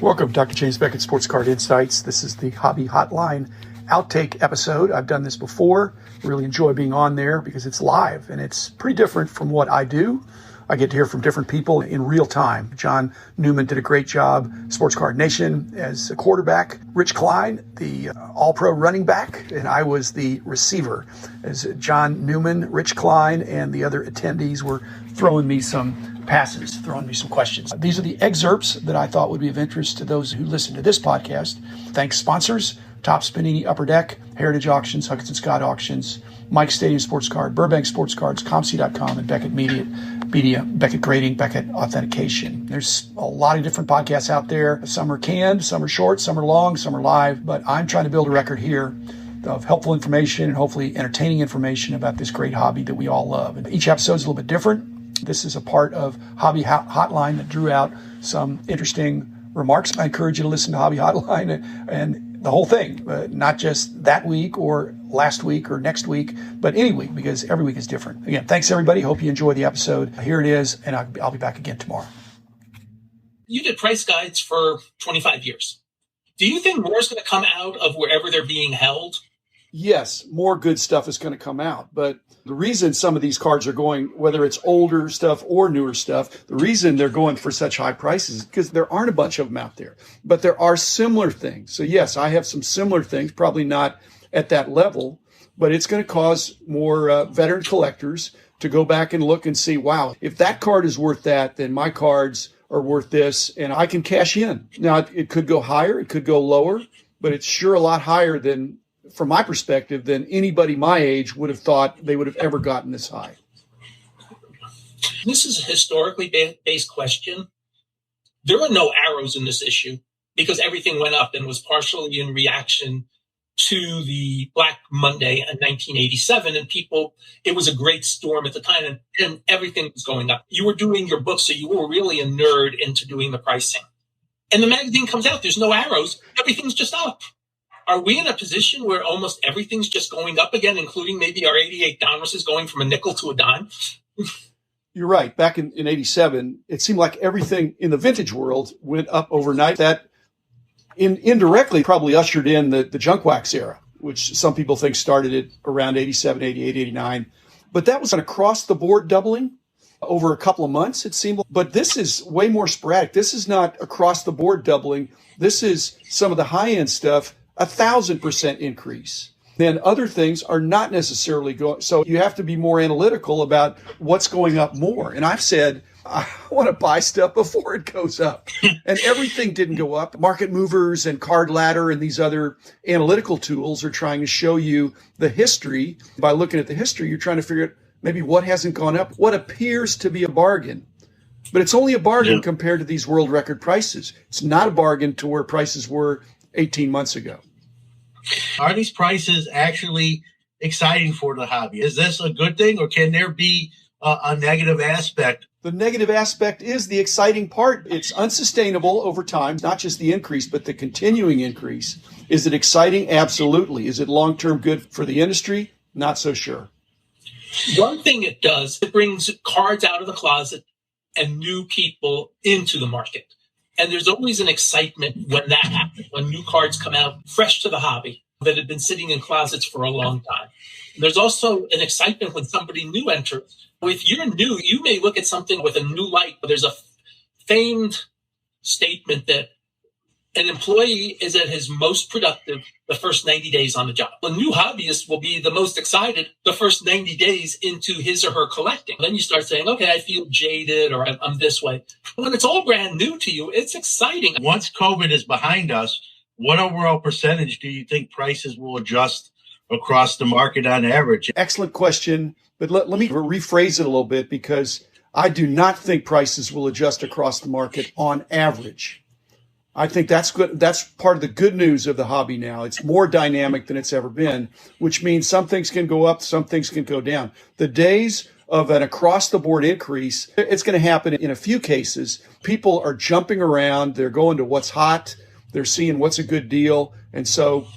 Welcome, Dr. James Beckett, Sports Card Insights. This is the Hobby Hotline outtake episode. I've done this before. Really enjoy being on there because it's live and it's pretty different from what I do. I get to hear from different people in real time. John Newman did a great job, Sports Card Nation, as a quarterback. Rich Klein, the all-pro running back, and I was the receiver. As John Newman, Rich Klein, and the other attendees were throwing me some passes, throwing me some questions. These are the excerpts that I thought would be of interest to those who listen to this podcast. Thanks, sponsors: Top Spinini, Upper Deck, Heritage Auctions, Huggins & Scott Auctions, Mike Stadium Sports Card, Burbank Sports Cards, ComC.com, and Beckett Media, Beckett Grading, Beckett Authentication. There's a lot of different podcasts out there. Some are canned, some are short, some are long, some are live, but I'm trying to build a record here of helpful information and hopefully entertaining information about this great hobby that we all love. And each episode is a little bit different. This is a part of Hobby Hotline that drew out some interesting remarks. I encourage you to listen to Hobby Hotline and the whole thing, not just that week or last week or next week, but any week, because every week is different. Again, thanks everybody. Hope you enjoy the episode. Here it is, and I'll be back again tomorrow. You did price guides for 25 years. Do you think more is going to come out of wherever they're being held? Yes, more good stuff is going to come out. But the reason some of these cards are going, whether it's older stuff or newer stuff, the reason they're going for such high prices is because there aren't a bunch of them out there. But there are similar things. So yes, I have some similar things, probably not at that level, but it's going to cause more veteran collectors to go back and look and see, wow, if that card is worth that, then my cards are worth this, and I can cash in. Now, it could go higher, it could go lower, but it's sure a lot higher than, from my perspective, than anybody my age would have thought they would have ever gotten this high. This is a historically based question. There are no arrows in this issue because everything went up and was partially in reaction to the Black Monday in 1987. And it was a great storm at the time and everything was going up. You were doing your book, so you were really a nerd into doing the pricing. And the magazine comes out, there's no arrows, everything's just up. Are we in a position where almost everything's just going up again, including maybe our 88 Donruss is going from a nickel to a dime? You're right. Back in 87, it seemed like everything in the vintage world went up overnight. That indirectly probably ushered in the junk wax era, which some people think started at around 87, 88, 89. But that was an across-the-board doubling over a couple of months, it seemed. But this is way more sporadic. This is not across-the-board doubling. This is some of the high-end stuff, 1,000% increase. Then other things are not necessarily going. So you have to be more analytical about what's going up more. And I've said, I want to buy stuff before it goes up. And everything didn't go up. Market movers and Card Ladder and these other analytical tools are trying to show you the history. By looking at the history, you're trying to figure out maybe what hasn't gone up, what appears to be a bargain. But it's only a bargain compared to these world record prices. It's not a bargain to where prices were 18 months ago. Are these prices actually exciting for the hobby? Is this a good thing, or can there be a negative aspect? The negative aspect is the exciting part. It's unsustainable over time, not just the increase, but the continuing increase. Is it exciting? Absolutely. Is it long-term good for the industry? Not so sure. One thing it does, it brings cards out of the closet and new people into the market. And there's always an excitement when that happens, when new cards come out fresh to the hobby that had been sitting in closets for a long time. There's also an excitement when somebody new enters. If you're new, you may look at something with a new light, but there's a famed statement that an employee is at his most productive the first 90 days on the job. A new hobbyist will be the most excited the first 90 days into his or her collecting. Then you start saying, okay, I feel jaded or I'm this way. When it's all brand new to you, it's exciting. Once COVID is behind us, what overall percentage do you think prices will adjust across the market on average? Excellent question. But let me rephrase it a little bit, because I do not think prices will adjust across the market on average. I think that's good. That's part of the good news of the hobby now. It's more dynamic than it's ever been, which means some things can go up, some things can go down. The days of an across-the-board increase, it's going to happen in a few cases. People are jumping around. They're going to what's hot. They're seeing what's a good deal. And so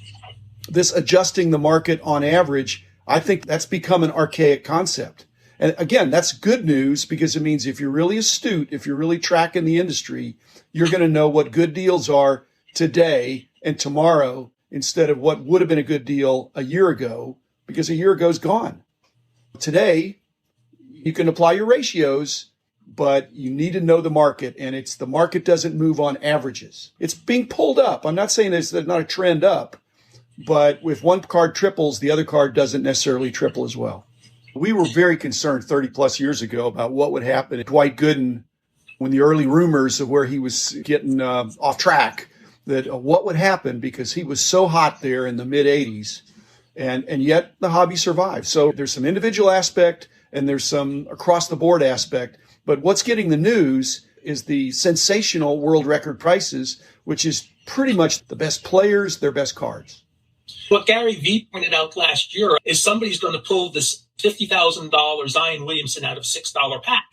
this adjusting the market on average, I think that's become an archaic concept. And again, that's good news because it means if you're really astute, if you're really tracking the industry, you're going to know what good deals are today and tomorrow instead of what would have been a good deal a year ago, because a year ago is gone. Today, you can apply your ratios, but you need to know the market, and it's the market doesn't move on averages. It's being pulled up. I'm not saying there's not a trend up, but if one card triples, the other card doesn't necessarily triple as well. We were very concerned 30 plus years ago about what would happen to Dwight Gooden when the early rumors of where he was getting off track, that what would happen because he was so hot there in the mid 80s. And yet the hobby survived. So there's some individual aspect and there's some across the board aspect. But what's getting the news is the sensational world record prices, which is pretty much the best players, their best cards. What Gary Vee pointed out last year is somebody's going to pull this $50,000 Zion Williamson out of $6 pack.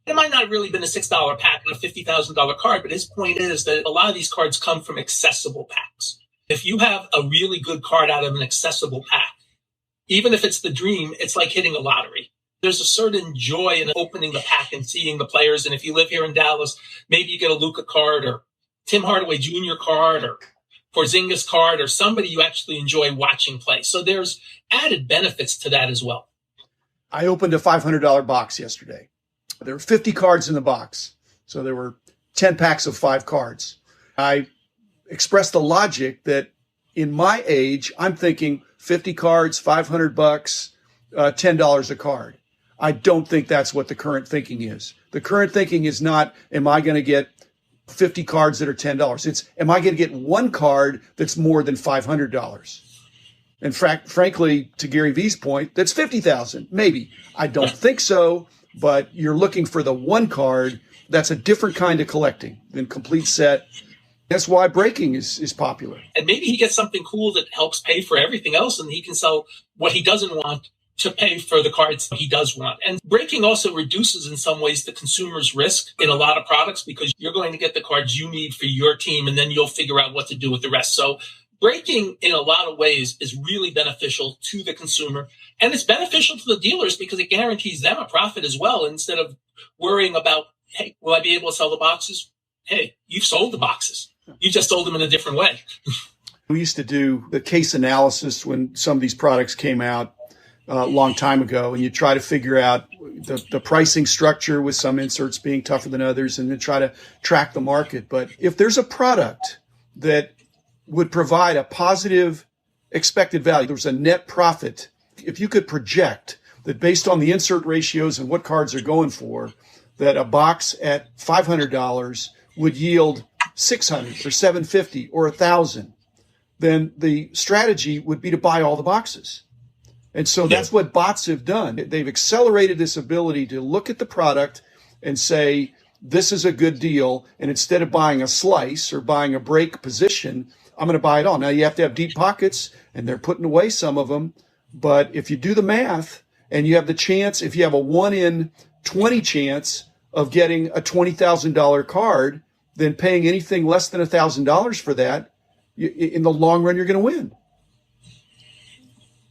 It might not have really been a $6 pack and a $50,000 card, but his point is that a lot of these cards come from accessible packs. If you have a really good card out of an accessible pack, even if it's the dream, it's like hitting a lottery. There's a certain joy in opening the pack and seeing the players. And if you live here in Dallas, maybe you get a Luka card or Tim Hardaway Jr. card or Porzingis card or somebody you actually enjoy watching play. So there's added benefits to that as well. I opened a $500 box yesterday. There were 50 cards in the box. So there were 10 packs of 5 cards. I expressed the logic that in my age, I'm thinking 50 cards, $500, $10 a card. I don't think that's what the current thinking is. The current thinking is not, am I going to get 50 cards that are $10? It's, am I going to get one card that's more than $500? And frankly, to Gary Vee's point, that's 50,000, maybe. I don't think so, but you're looking for the one card. That's a different kind of collecting than complete set. That's why breaking is popular. And maybe he gets something cool that helps pay for everything else, and he can sell what he doesn't want to pay for the cards he does want. And breaking also reduces in some ways the consumer's risk in a lot of products because you're going to get the cards you need for your team, and then you'll figure out what to do with the rest. So breaking in a lot of ways is really beneficial to the consumer, and it's beneficial to the dealers because it guarantees them a profit as well. Instead of worrying about, hey, will I be able to sell the boxes? Hey, you've sold the boxes. You just sold them in a different way. We used to do the case analysis when some of these products came out a long time ago, and you try to figure out the pricing structure with some inserts being tougher than others and then try to track the market. But if there's a product that would provide a positive expected value, there's a net profit, if you could project that based on the insert ratios and what cards are going for, that a box at $500 would yield $600 or $750 or $1,000, then the strategy would be to buy all the boxes. And so that's what bots have done. They've accelerated this ability to look at the product and say, this is a good deal. And instead of buying a slice or buying a break position, I'm going to buy it all. Now you have to have deep pockets and they're putting away some of them. But if you do the math and you have the chance, if you have a 1 in 20 chance of getting a $20,000 card, then paying anything less than $1,000 for that, in the long run, you're going to win.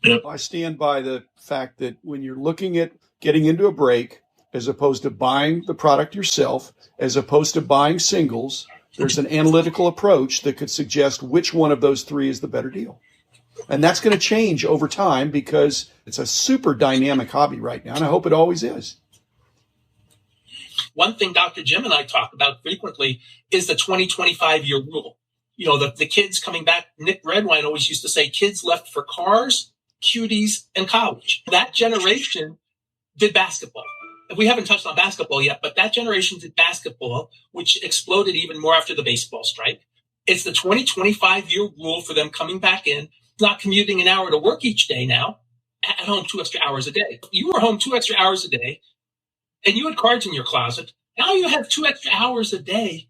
Yep. I stand by the fact that when you're looking at getting into a break, as opposed to buying the product yourself, as opposed to buying singles, there's an analytical approach that could suggest which one of those three is the better deal. And that's going to change over time because it's a super dynamic hobby right now, and I hope it always is. One thing Dr. Jim and I talk about frequently is the 20-25-year rule. You know, the kids coming back, Nick Redwine always used to say, kids left for cars, cuties, and college. That generation did basketball. We haven't touched on basketball yet, but that generation did basketball, which exploded even more after the baseball strike. It's the 20-25-year rule for them coming back in, not commuting an hour to work each day now, at home 2 extra hours a day. You were home 2 extra hours a day, and you had cards in your closet. Now you have 2 extra hours a day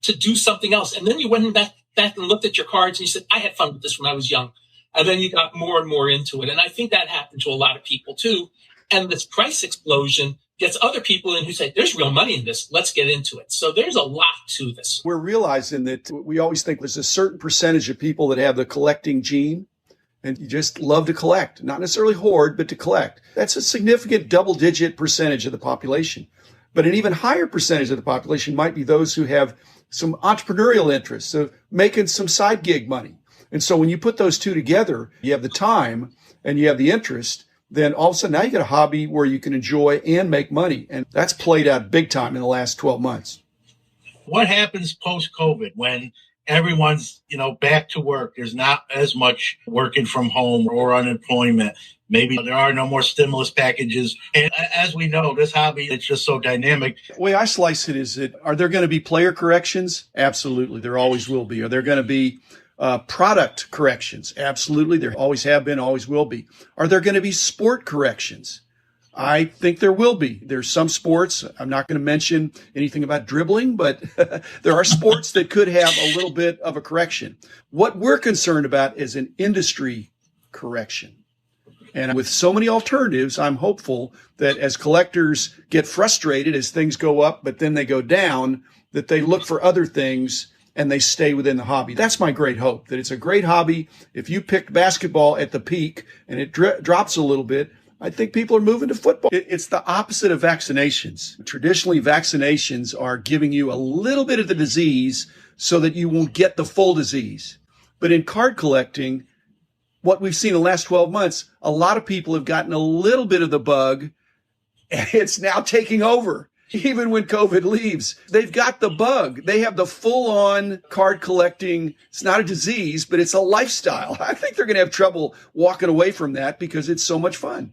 to do something else. And then you went back and looked at your cards and you said, I had fun with this when I was young. And then you got more and more into it. And I think that happened to a lot of people too. And this price explosion gets other people in who say, there's real money in this. Let's get into it. So there's a lot to this. We're realizing that we always think there's a certain percentage of people that have the collecting gene. and you just love to collect, not necessarily hoard, but to collect. That's a significant double-digit percentage of the population. But an even higher percentage of the population might be those who have some entrepreneurial interests, so making some side gig money. And so when you put those two together, you have the time and you have the interest, then all of a sudden now you got a hobby where you can enjoy and make money. And that's played out big time in the last 12 months. What happens post-COVID when everyone's, back to work? There's not as much working from home or unemployment. Maybe there are no more stimulus packages. And as we know, this hobby, it's just so dynamic. The way I slice it is that, are there going to be player corrections? Absolutely. There always will be. Are there going to be product corrections? Absolutely. There always have been, always will be. Are there going to be sport corrections? I think there will be. There's some sports, I'm not going to mention anything about dribbling, but there are sports that could have a little bit of a correction. What we're concerned about is an industry correction. And with so many alternatives, I'm hopeful that as collectors get frustrated as things go up, but then they go down, that they look for other things and they stay within the hobby. That's my great hope, that it's a great hobby. If you picked basketball at the peak and it drops a little bit, I think people are moving to football. It's the opposite of vaccinations. Traditionally, vaccinations are giving you a little bit of the disease so that you won't get the full disease. But in card collecting, what we've seen in the last 12 months, a lot of people have gotten a little bit of the bug, and it's now taking over. Even when COVID leaves, they've got the bug. They have the full-on card collecting. It's not a disease, but it's a lifestyle. I think they're going to have trouble walking away from that because it's so much fun.